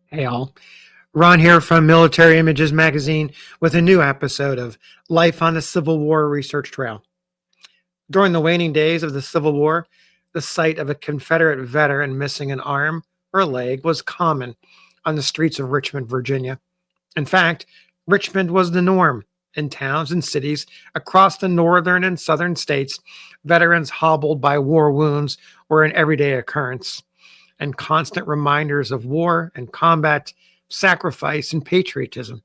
Hey all, Ron here from Military Images Magazine with a new episode of Life on the Civil War Research Trail. During the waning days of the Civil War, the sight of a Confederate veteran missing an arm or leg was common on the streets of Richmond, Virginia. In fact, Richmond was the norm. In towns and cities across the northern and southern states, veterans hobbled by war wounds were an everyday occurrence, and constant reminders of war and combat, sacrifice, and patriotism.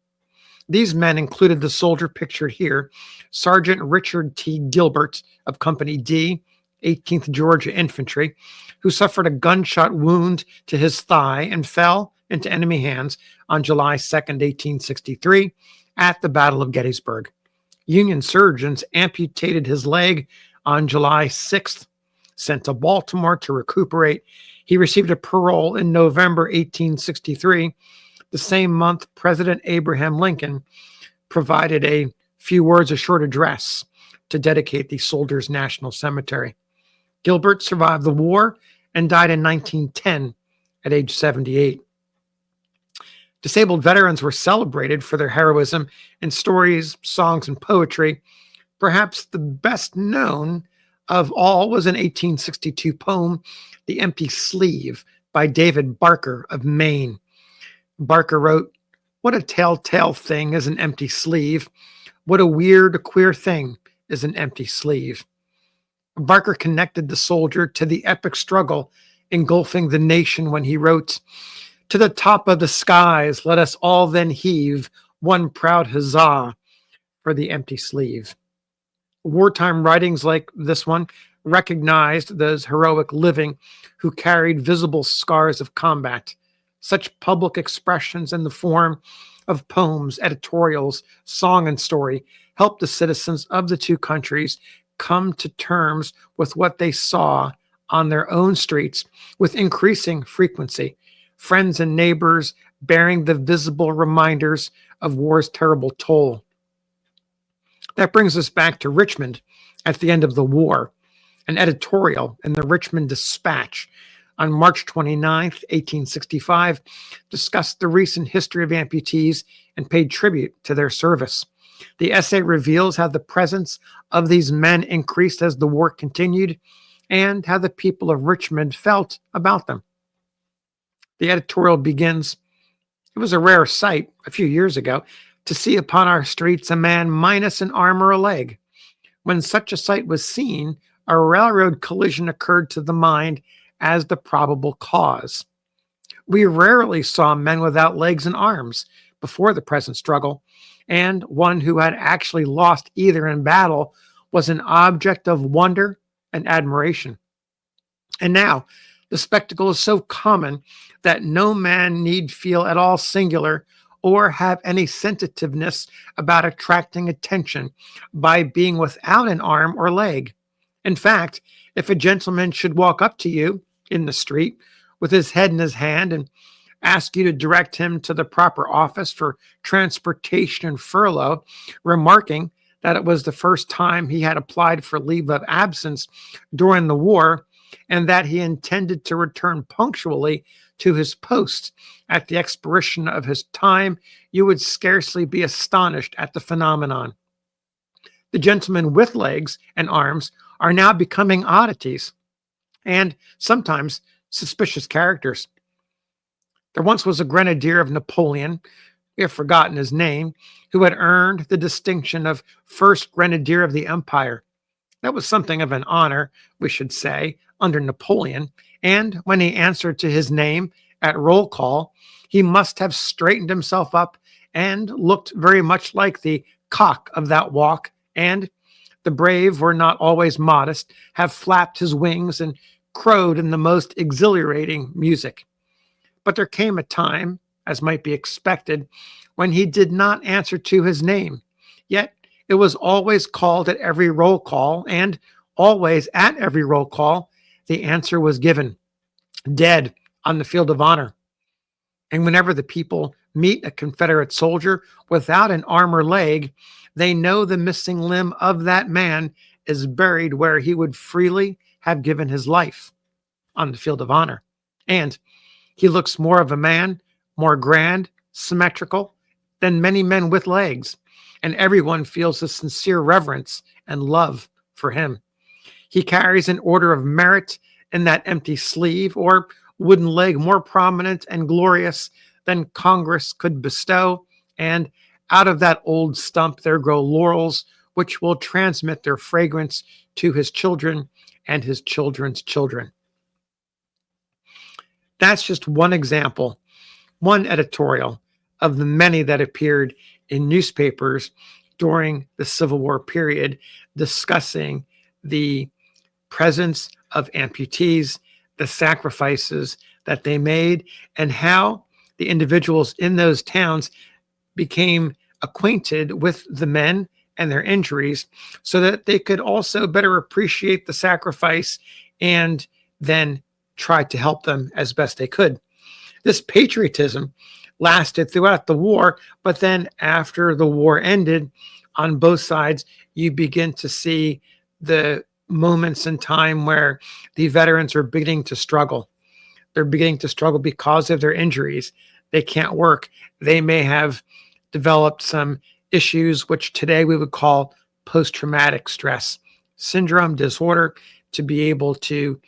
These men included the soldier pictured here, Sergeant Richard T. Gilbert of Company D, 18th Georgia Infantry, who suffered a gunshot wound to his thigh and fell into enemy hands on July 2nd, 1863, at the Battle of Gettysburg. Union surgeons amputated his leg on July 6th, sent to Baltimore to recuperate. He received a parole in November 1863. The same month, President Abraham Lincoln provided a few words, a short address to dedicate the Soldiers' National Cemetery. Gilbert survived the war and died in 1910 at age 78. Disabled veterans were celebrated for their heroism in stories, songs, and poetry. Perhaps the best known of all was an 1862 poem, The Empty Sleeve, by David Barker of Maine. Barker wrote, "What a telltale thing is an empty sleeve. What a weird, queer thing is an empty sleeve." Barker connected the soldier to the epic struggle engulfing the nation when he wrote, "To the top of the skies, let us all then heave one proud huzzah for the empty sleeve." Wartime writings like this one recognized those heroic living who carried visible scars of combat. Such public expressions in the form of poems, editorials, song, and story helped the citizens of the two countries come to terms with what they saw on their own streets with increasing frequency. Friends and neighbors bearing the visible reminders of war's terrible toll. That brings us back to Richmond at the end of the war. An editorial in the Richmond Dispatch on March 29th, 1865, discussed the recent history of amputees and paid tribute to their service. The essay reveals how the presence of these men increased as the war continued and how the people of Richmond felt about them. The editorial begins, "It was a rare sight a few years ago to see upon our streets a man minus an arm or a leg. When such a sight was seen, a railroad collision occurred to the mind as the probable cause. We rarely saw men without legs and arms before the present struggle, and one who had actually lost either in battle was an object of wonder and admiration. And now, the spectacle is so common that no man need feel at all singular or have any sensitiveness about attracting attention by being without an arm or leg. In fact, if a gentleman should walk up to you in the street with his head in his hand and ask you to direct him to the proper office for transportation and furlough, remarking that it was the first time he had applied for leave of absence during the war and that he intended to return punctually to his post at the expiration of his time, you would scarcely be astonished at the phenomenon. The gentlemen with legs and arms are now becoming oddities and sometimes suspicious characters. There once was a grenadier of Napoleon, we have forgotten his name, who had earned the distinction of first grenadier of the empire. That was something of an honor, we should say, under Napoleon, and when he answered to his name at roll call, he must have straightened himself up and looked very much like the cock of that walk, and the brave were not always modest, have flapped his wings and crowed in the most exhilarating music. But there came a time, as might be expected, when he did not answer to his name, yet it was always called at every roll call, and always at every roll call, the answer was given, dead on the field of honor. And whenever the people meet a Confederate soldier without an arm or leg, they know the missing limb of that man is buried where he would freely have given his life, on the field of honor. And he looks more of a man more grand, symmetrical than many men with legs, and everyone feels a sincere reverence and love for him. He carries an order of merit in that empty sleeve or wooden leg more prominent and glorious than Congress could bestow, and out of that old stump there grow laurels which will transmit their fragrance to his children and his children's children. That's just one example, one editorial of the many that appeared in newspapers during the Civil War period discussing the presence of amputees, the sacrifices that they made, and how the individuals in those towns became acquainted with the men and their injuries so that they could also better appreciate the sacrifice and then try to help them as best they could. This patriotism lasted throughout the war, but then after the war ended, on both sides, you begin to see the moments in time where the veterans are beginning to struggle. They're beginning to struggle because of their injuries. They can't work. They may have developed some issues, which today we would call post-traumatic stress syndrome disorder, to be able to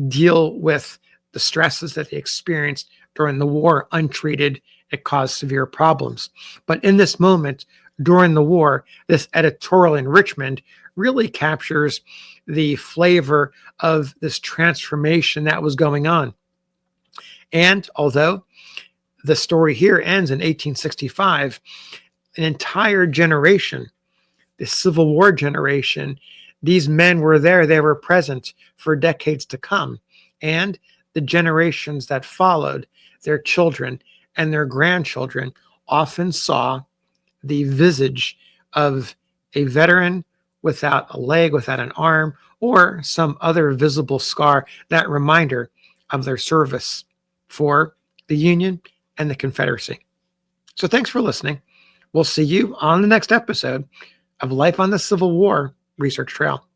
deal with the stresses that they experienced during the war untreated. It caused severe problems. But in this moment, during the war, this editorial in Richmond really captures the flavor of this transformation that was going on. And although the story here ends in 1865, an entire generation, the Civil War generation, these men were there, they were present for decades to come. And the generations that followed, their children and their grandchildren, often saw the visage of a veteran without a leg, without an arm, or some other visible scar, that reminder of their service for the Union and the Confederacy. So thanks for listening. We'll see you on the next episode of Life on the Civil War Research Trail.